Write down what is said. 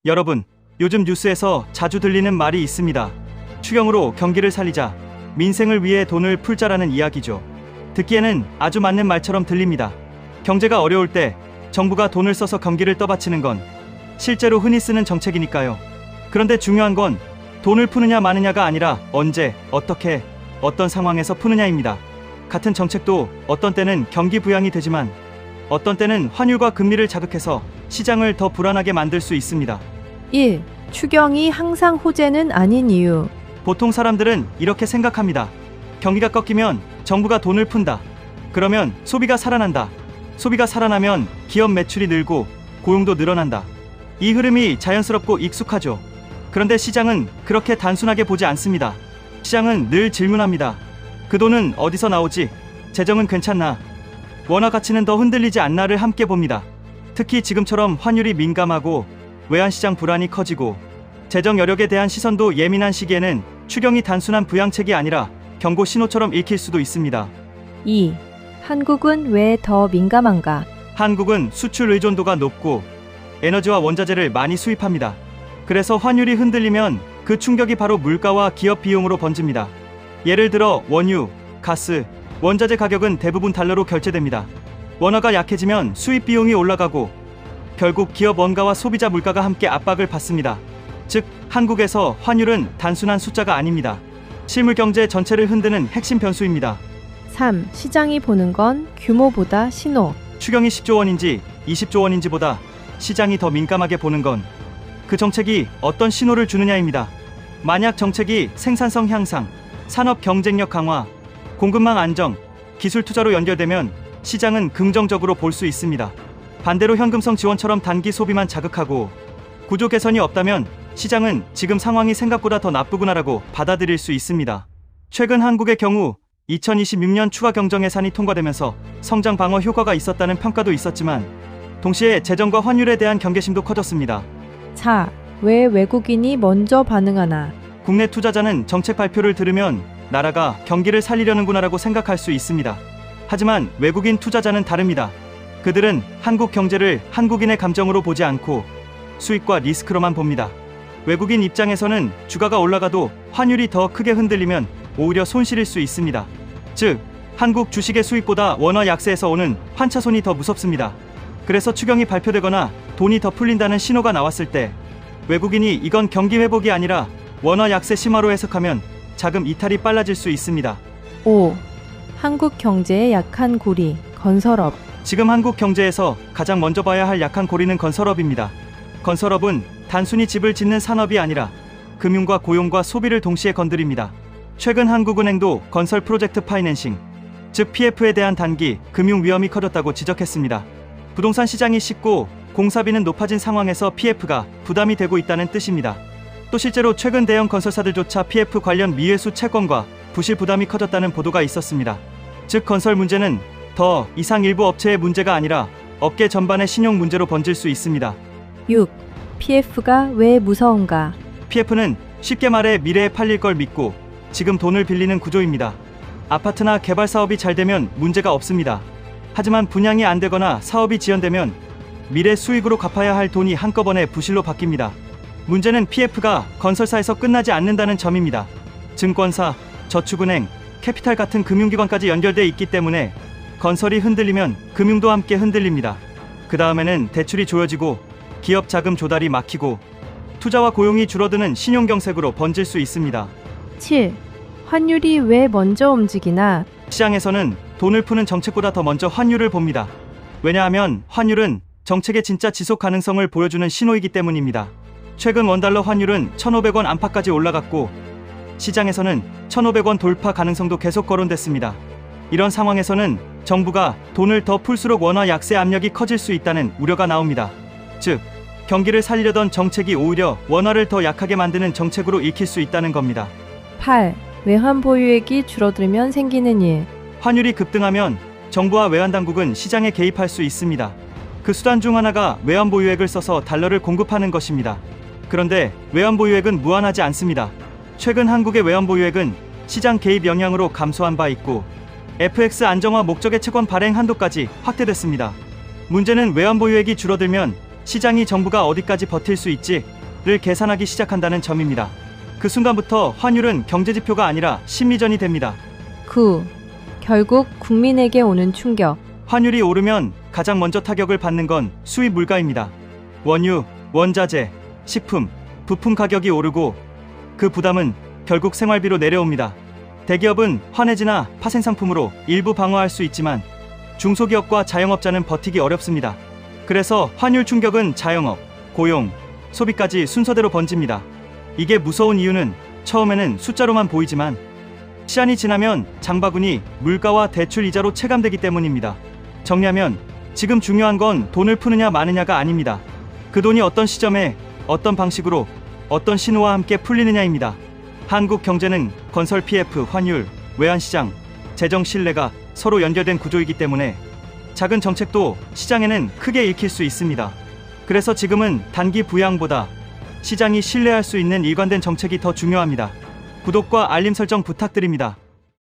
여러분, 요즘 뉴스에서 자주 들리는 말이 있습니다. 추경으로 경기를 살리자, 민생을 위해 돈을 풀자라는 이야기죠. 듣기에는 아주 맞는 말처럼 들립니다. 경제가 어려울 때 정부가 돈을 써서 경기를 떠받치는 건 실제로 흔히 쓰는 정책이니까요. 그런데 중요한 건 돈을 푸느냐 마느냐가 아니라 언제, 어떻게, 어떤 상황에서 푸느냐입니다. 같은 정책도 어떤 때는 경기 부양이 되지만 어떤 때는 환율과 금리를 자극해서 시장을 더 불안하게 만들 수 있습니다. 1. 추경이 항상 호재는 아닌 이유. 보통 사람들은 이렇게 생각합니다. 경기가 꺾이면 정부가 돈을 푼다. 그러면 소비가 살아난다. 소비가 살아나면 기업 매출이 늘고 고용도 늘어난다. 이 흐름이 자연스럽고 익숙하죠. 그런데 시장은 그렇게 단순하게 보지 않습니다. 시장은 늘 질문합니다. 그 돈은 어디서 나오지? 재정은 괜찮나? 원화 가치는 더 흔들리지 않나를 함께 봅니다. 특히 지금처럼 환율이 민감하고 외환시장 불안이 커지고 재정 여력에 대한 시선도 예민한 시기에는 추경이 단순한 부양책이 아니라 경고 신호처럼 읽힐 수도 있습니다. 2. 한국은 왜 더 민감한가? 한국은 수출 의존도가 높고 에너지와 원자재를 많이 수입합니다. 그래서 환율이 흔들리면 그 충격이 바로 물가와 기업 비용으로 번집니다. 예를 들어 원유, 가스, 원자재 가격은 대부분 달러로 결제됩니다. 원화가 약해지면 수입 비용이 올라가고 결국 기업 원가와 소비자 물가가 함께 압박을 받습니다. 즉, 한국에서 환율은 단순한 숫자가 아닙니다. 실물 경제 전체를 흔드는 핵심 변수입니다. 3. 시장이 보는 건 규모보다 신호. 추경이 10조 원인지 20조 원인지보다 시장이 더 민감하게 보는 건 그 정책이 어떤 신호를 주느냐입니다. 만약 정책이 생산성 향상, 산업 경쟁력 강화, 공급망 안정, 기술 투자로 연결되면 시장은 긍정적으로 볼 수 있습니다. 반대로 현금성 지원처럼 단기 소비만 자극하고 구조 개선이 없다면 시장은 지금 상황이 생각보다 더 나쁘구나라고 받아들일 수 있습니다. 최근 한국의 경우 2026년 추가 경정 예산이 통과되면서 성장 방어 효과가 있었다는 평가도 있었지만 동시에 재정과 환율에 대한 경계심도 커졌습니다. 4. 왜 외국인이 먼저 반응하나? 국내 투자자는 정책 발표를 들으면 나라가 경기를 살리려는구나라고 생각할 수 있습니다. 하지만 외국인 투자자는 다릅니다. 그들은 한국 경제를 한국인의 감정으로 보지 않고 수익과 리스크로만 봅니다. 외국인 입장에서는 주가가 올라가도 환율이 더 크게 흔들리면 오히려 손실일 수 있습니다. 즉, 한국 주식의 수익보다 원화 약세에서 오는 환차손이 더 무섭습니다. 그래서 추경이 발표되거나 돈이 더 풀린다는 신호가 나왔을 때 외국인이 이건 경기 회복이 아니라 원화 약세 심화로 해석하면 자금 이탈이 빨라질 수 있습니다. 5. 한국 경제의 약한 고리, 건설업. 지금 한국 경제에서 가장 먼저 봐야 할 약한 고리는 건설업입니다. 건설업은 단순히 집을 짓는 산업이 아니라 금융과 고용과 소비를 동시에 건드립니다. 최근 한국은행도 건설 프로젝트 파이낸싱, 즉 PF에 대한 단기 금융 위험이 커졌다고 지적했습니다. 부동산 시장이 식고 공사비는 높아진 상황에서 PF가 부담이 되고 있다는 뜻입니다. 또 실제로 최근 대형 건설사들조차 PF 관련 미회수 채권과 부실 부담이 커졌다는 보도가 있었습니다. 즉, 건설 문제는 더 이상 일부 업체의 문제가 아니라 업계 전반의 신용 문제로 번질 수 있습니다. 6. PF가 왜 무서운가? PF는 쉽게 말해 미래에 팔릴 걸 믿고 지금 돈을 빌리는 구조입니다. 아파트나 개발 사업이 잘 되면 문제가 없습니다. 하지만 분양이 안 되거나 사업이 지연되면 미래 수익으로 갚아야 할 돈이 한꺼번에 부실로 바뀝니다. 문제는 PF가 건설사에서 끝나지 않는다는 점입니다. 증권사, 저축은행, 캐피탈 같은 금융기관까지 연결돼 있기 때문에 건설이 흔들리면 금융도 함께 흔들립니다. 그 다음에는 대출이 조여지고 기업 자금 조달이 막히고 투자와 고용이 줄어드는 신용경색으로 번질 수 있습니다. 7. 환율이 왜 먼저 움직이나? 시장에서는 돈을 푸는 정책보다 더 먼저 환율을 봅니다. 왜냐하면 환율은 정책의 진짜 지속 가능성을 보여주는 신호이기 때문입니다. 최근 원달러 환율은 1,500원 안팎까지 올라갔고 시장에서는 1,500원 돌파 가능성도 계속 거론됐습니다. 이런 상황에서는 정부가 돈을 더 풀수록 원화 약세 압력이 커질 수 있다는 우려가 나옵니다. 즉, 경기를 살리려던 정책이 오히려 원화를 더 약하게 만드는 정책으로 읽힐 수 있다는 겁니다. 8. 외환 보유액이 줄어들면 생기는 일. 환율이 급등하면 정부와 외환당국은 시장에 개입할 수 있습니다. 그 수단 중 하나가 외환 보유액을 써서 달러를 공급하는 것입니다. 그런데 외환 보유액은 무한하지 않습니다. 최근 한국의 외환 보유액은 시장 개입 영향으로 감소한 바 있고 FX 안정화 목적의 채권 발행 한도까지 확대됐습니다. 문제는 외환 보유액이 줄어들면 시장이 정부가 어디까지 버틸 수 있지를 계산하기 시작한다는 점입니다. 그 순간부터 환율은 경제지표가 아니라 심리전이 됩니다. 9. 결국 국민에게 오는 충격. 환율이 오르면 가장 먼저 타격을 받는 건 수입 물가입니다. 원유, 원자재, 식품, 부품 가격이 오르고 그 부담은 결국 생활비로 내려옵니다. 대기업은 환해지나 파생상품으로 일부 방어할 수 있지만 중소기업과 자영업자는 버티기 어렵습니다. 그래서 환율 충격은 자영업, 고용, 소비까지 순서대로 번집니다. 이게 무서운 이유는 처음에는 숫자로만 보이지만 시간이 지나면 장바구니, 물가와 대출 이자로 체감되기 때문입니다. 정리하면 지금 중요한 건 돈을 푸느냐 마느냐가 아닙니다. 그 돈이 어떤 시점에, 어떤 방식으로, 어떤 신호와 함께 풀리느냐입니다. 한국 경제는 건설 PF, 환율, 외환시장, 재정 신뢰가 서로 연결된 구조이기 때문에 작은 정책도 시장에는 크게 읽힐 수 있습니다. 그래서 지금은 단기 부양보다 시장이 신뢰할 수 있는 일관된 정책이 더 중요합니다. 구독과 알림 설정 부탁드립니다.